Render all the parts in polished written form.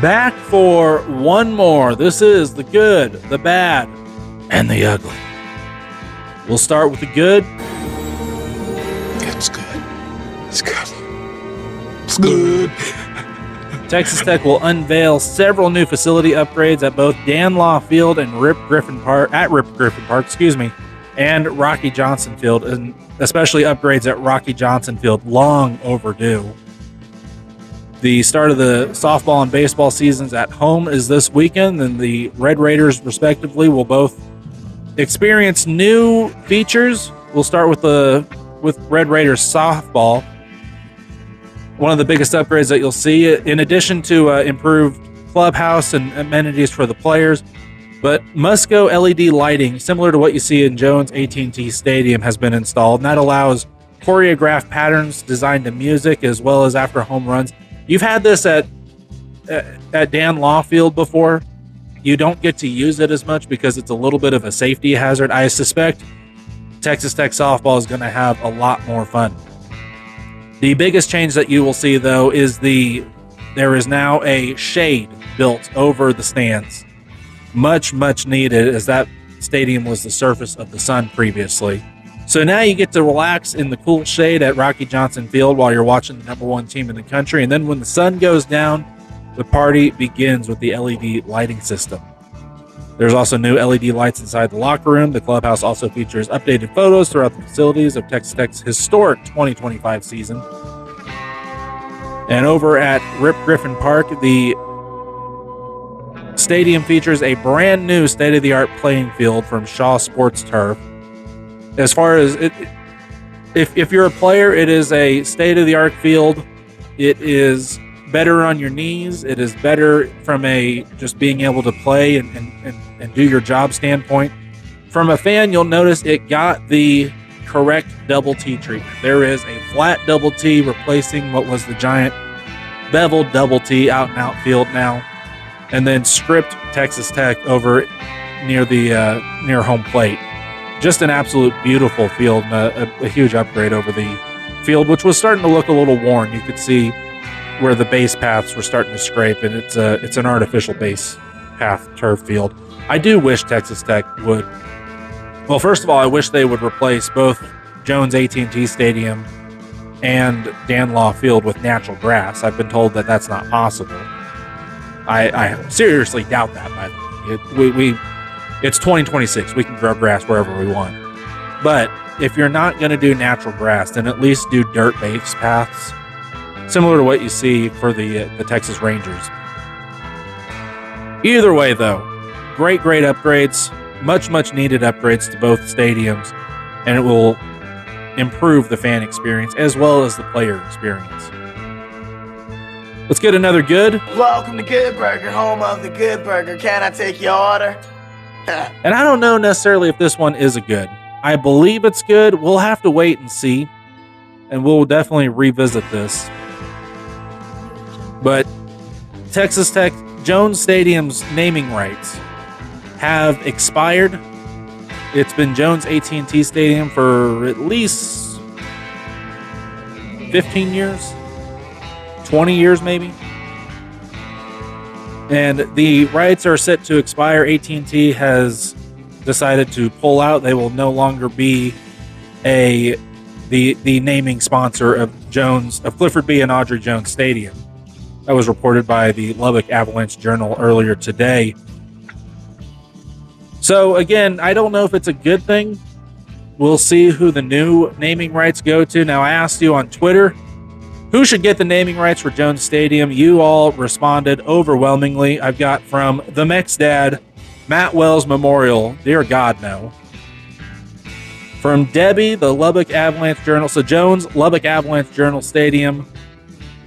Back for one more. This is the good, the bad, and the ugly. We'll start with the good. It's good. It's good. It's good. Texas Tech will unveil several new facility upgrades at both Dan Law Field and Rip Griffin Park, and Rocky Johnson Field, and especially upgrades at Rocky Johnson Field, long overdue. The start of the softball and baseball seasons at home is this weekend, and the Red Raiders, respectively, will both experience new features. We'll start with Red Raiders softball. One of the biggest upgrades that you'll see, in addition to improved clubhouse and amenities for the players, but Musco LED lighting, similar to what you see in Jones At&t Stadium, has been installed, and that allows choreographed patterns designed to music as well as after home runs. You've had this at Dan Law Field before. You don't get to use it as much because it's a little bit of a safety hazard. I suspect Texas Tech softball is going to have a lot more fun. The biggest change that you will see, though, is there is now a shade built over the stands. Much, much needed, as that stadium was the surface of the sun previously. So now you get to relax in the cool shade at Rocky Johnson Field while you're watching the number one team in the country. And then when the sun goes down, the party begins with the LED lighting system. There's also new LED lights inside the locker room. The clubhouse also features updated photos throughout the facilities of Texas Tech's historic 2025 season. And over at Rip Griffin Park, the stadium features a brand new state-of-the-art playing field from Shaw Sports Turf. As far as it, if you're a player, it is a state-of-the-art field. It is better on your knees. It is better from a just being able to play and do your job standpoint. From a fan, you'll notice it got the correct double T treatment. There is a flat double T replacing what was the giant beveled double T out in outfield now, and then script Texas Tech over near home plate. Just an absolute beautiful field, and a huge upgrade over the field, which was starting to look a little worn. You could see where the base paths were starting to scrape, and it's an artificial base path turf field. I do wish Texas Tech would. Well, first of all, I wish they would replace both Jones At&t Stadium and Dan Law Field with natural grass. I've been told that that's not possible. I seriously doubt that. It's 2026. We can grow grass wherever we want. But if you're not going to do natural grass, then at least do dirt-based paths, similar to what you see for the Texas Rangers. Either way, though, great upgrades, much needed upgrades to both stadiums, and it will improve the fan experience as well as the player experience. Let's get another good. Welcome to Good Burger, home of the Good Burger. Can I take your order? And I don't know necessarily if this one is a good. I believe it's good. We'll have to wait and see, and we'll definitely revisit this. But Texas Tech Jones Stadium's naming rights have expired. It's been Jones At&t Stadium for at least 15 years, 20 years maybe. And the rights are set to expire. At&t has decided to pull out. They will no longer be the naming sponsor of Clifford B. and Audrey Jones Stadium. That was reported by the Lubbock Avalanche Journal earlier today. So again, I don't know if it's a good thing. We'll see who the new naming rights go to. Now, I asked you on Twitter, who should get the naming rights for Jones Stadium? You all responded overwhelmingly. I've got from the Mex Dad, Matt Wells Memorial, dear God, no. From Debbie, the Lubbock Avalanche Journal. So Jones, Lubbock Avalanche Journal Stadium.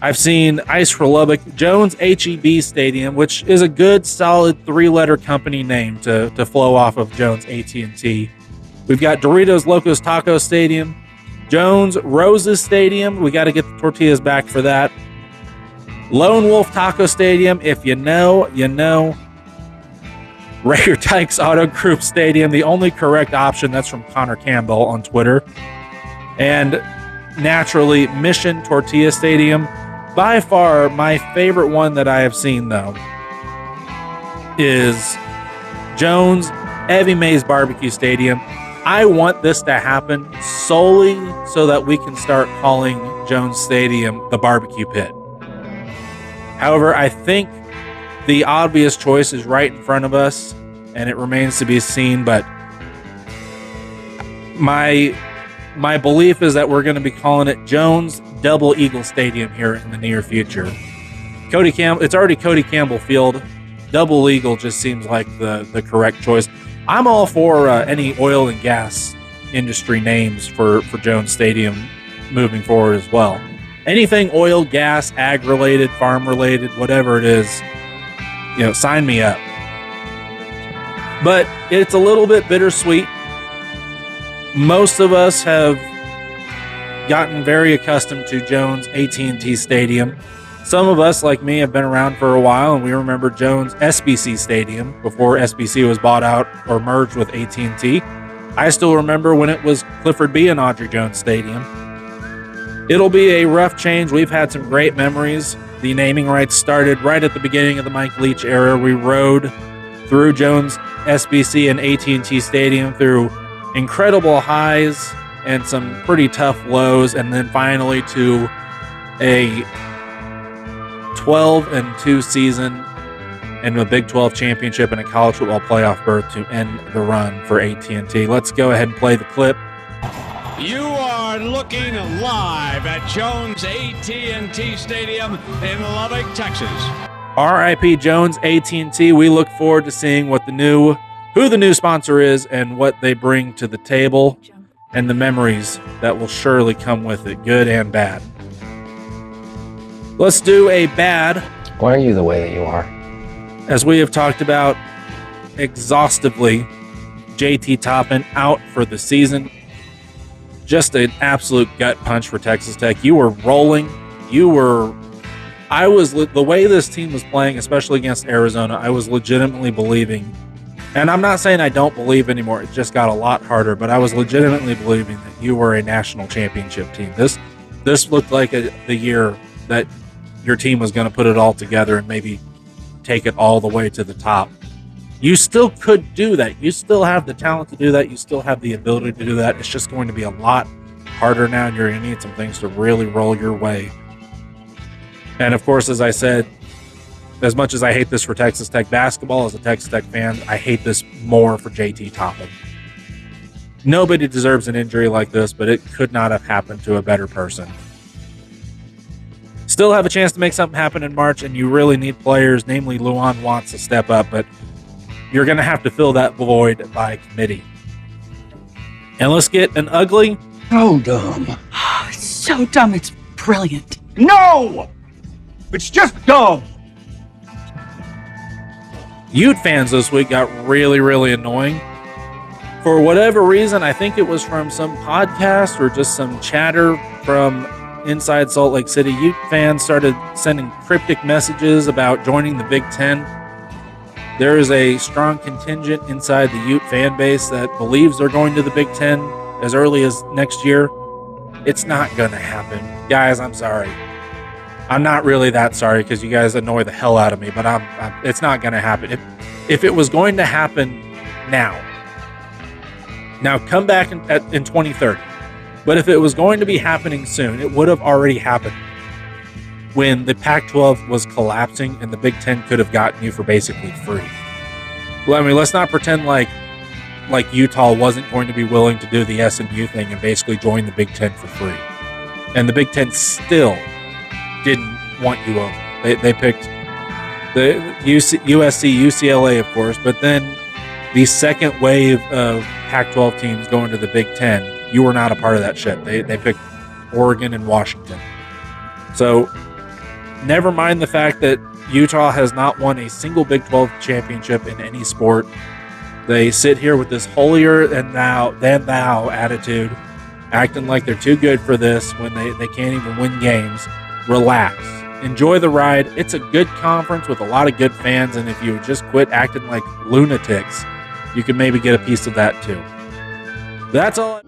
I've seen Ice for Lubbock, Jones HEB Stadium, which is a good, solid three-letter company name to flow off of Jones At&t. We've got Doritos Locos Taco Stadium, Jones Roses Stadium. We got to get the tortillas back for that. Lone Wolf Taco Stadium. If you know, you know. Rager Dykes Auto Group Stadium, the only correct option. That's from Connor Campbell on Twitter. And naturally, Mission Tortilla Stadium. By far, my favorite one that I have seen, though, is Jones Evie Mae's Barbecue Stadium. I want this to happen solely so that we can start calling Jones Stadium the Barbecue Pit. However, I think the obvious choice is right in front of us, and it remains to be seen, but my belief is that we're going to be calling it Jones Double Eagle Stadium here in the near future. It's already Cody Campbell Field. Double Eagle just seems like the correct choice. I'm all for any oil and gas industry names for Jones Stadium moving forward as well. Anything oil, gas, ag-related, farm-related, whatever it is, sign me up. But it's a little bit bittersweet. Most of us have gotten very accustomed to Jones At&t Stadium. Some of us, like me, have been around for a while, and we remember Jones SBC Stadium before SBC was bought out or merged with At&t. I still remember when it was Clifford B. and Audrey Jones Stadium. It'll be a rough change. We've had some great memories. The naming rights started right at the beginning of the Mike Leach era. We rode through Jones SBC and At&t Stadium through incredible highs and some pretty tough lows, and then finally to a 12-2 season and a Big 12 championship and a college football playoff berth to end the run for At&t. Let's go ahead and play the clip. You are looking live at Jones At&t Stadium in Lubbock, Texas. R.I.P. Jones At&t. We look forward to seeing who the new sponsor is and what they bring to the table and the memories that will surely come with it, good and bad. Let's do a bad. Why are you the way that you are? As we have talked about exhaustively, JT Toppin out for the season. Just an absolute gut punch for Texas Tech. You were rolling. The way this team was playing, especially against Arizona, I was legitimately believing, and I'm not saying I don't believe anymore, it just got a lot harder, but I was legitimately believing that you were a national championship team. This looked like the year that your team was going to put it all together and maybe take it all the way to the top. You still could do that. You still have the talent to do that. You still have the ability to do that. It's just going to be a lot harder now, and you're going to need some things to really roll your way. And of course, as I said, as much as I hate this for Texas Tech basketball, as a Texas Tech fan, I hate this more for JT Toppin. Nobody deserves an injury like this, but it could not have happened to a better person. Still have a chance to make something happen in March, and you really need players, namely Luan Watts, to step up, but you're going to have to fill that void by committee. And let's get an ugly. So dumb. It's so dumb, it's brilliant. No! It's just dumb. Ute fans this week got really, really annoying. For whatever reason, I think it was from some podcast or just some chatter from inside Salt Lake City. Ute fans started sending cryptic messages about joining the Big Ten. There is a strong contingent inside the Ute fan base that believes they're going to the Big Ten as early as next year. It's not going to happen. Guys, I'm sorry. I'm not really that sorry because you guys annoy the hell out of me, but it's not going to happen. If it was going to happen now come back in 2030. But if it was going to be happening soon, it would have already happened when the Pac-12 was collapsing and the Big Ten could have gotten you for basically free. Well, I mean, let's not pretend like Utah wasn't going to be willing to do the SMU thing and basically join the Big Ten for free. And the Big Ten still didn't want you over. They picked the USC, UCLA, of course, but then the second wave of Pac-12 teams going to the Big Ten, you were not a part of that shit. They picked Oregon and Washington. So never mind the fact that Utah has not won a single Big 12 championship in any sport. They sit here with this holier than thou attitude, acting like they're too good for this when they can't even win games. Relax. Enjoy the ride. It's a good conference with a lot of good fans, and if you would just quit acting like lunatics, you can maybe get a piece of that too. That's all.